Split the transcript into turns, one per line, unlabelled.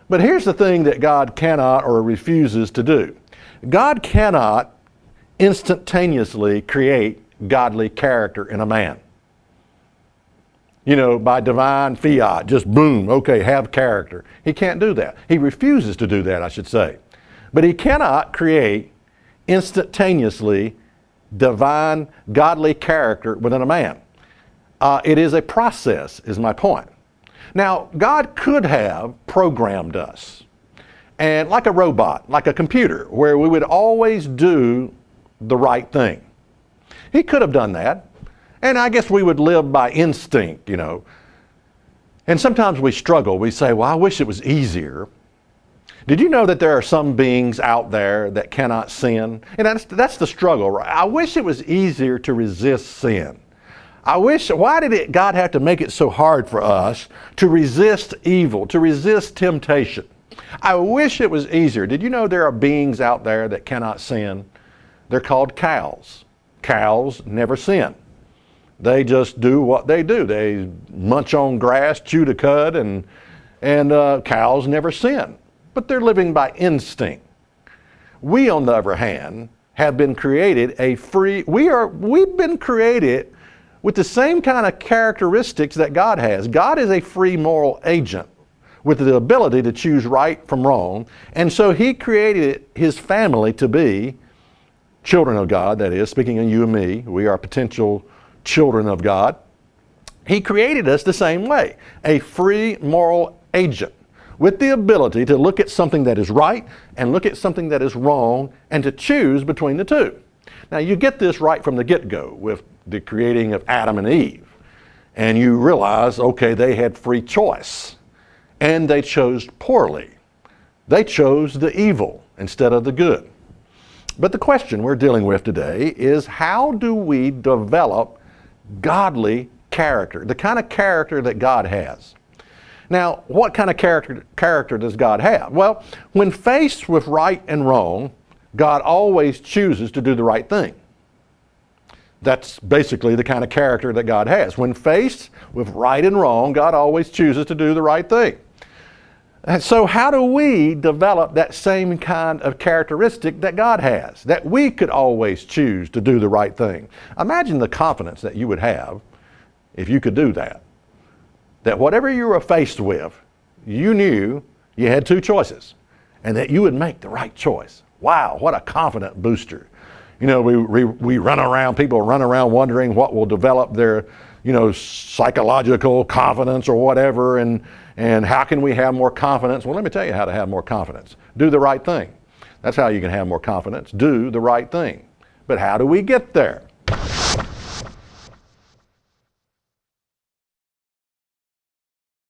But here's the thing that God cannot or refuses to do. God cannot instantaneously create godly character in a man. You know, by divine fiat, just boom, okay, have character. He can't do that. He refuses to do that, I should say. But he cannot create instantaneously divine, godly character within a man. It is a process, is my point. Now, God could have programmed us, and like a robot, like a computer, where we would always do the right thing. He could have done that. And I guess we would live by instinct, you know. And sometimes we struggle. We say, well, I wish it was easier. Did you know that there are some beings out there that cannot sin? And that's the struggle, right? I wish it was easier to resist sin. Why did God have to make it so hard for us to resist evil, to resist temptation? I wish it was easier. Did you know there are beings out there that cannot sin? They're called cows. Cows never sin. They just do what they do. They munch on grass, chew the cud, and cows never sin. But they're living by instinct. We, on the other hand, have been created we've been created with the same kind of characteristics that God has. God is a free moral agent with the ability to choose right from wrong. And so he created his family to be children of God, that is, speaking of you and me, we are potential children of God. He created us the same way, a free moral agent with the ability to look at something that is right and look at something that is wrong and to choose between the two. Now you get this right from the get-go with the creating of Adam and Eve, and you realize, okay, they had free choice and they chose poorly. They chose the evil instead of the good. But the question we're dealing with today is, how do we develop godly character, the kind of character that God has? Now, what kind of character does God have? Well, when faced with right and wrong, God always chooses to do the right thing. That's basically the kind of character that God has. When faced with right and wrong, God always chooses to do the right thing. And so how do we develop that same kind of characteristic that God has, that we could always choose to do the right thing? Imagine the confidence that you would have if you could do that. That whatever you were faced with, you knew you had two choices and that you would make the right choice. Wow, what a confident booster. You know, we run around, people run around wondering what will develop their, you know, psychological confidence or whatever, and how can we have more confidence? Well, let me tell you how to have more confidence. Do the right thing. That's how you can have more confidence. Do the right thing. But how do we get there?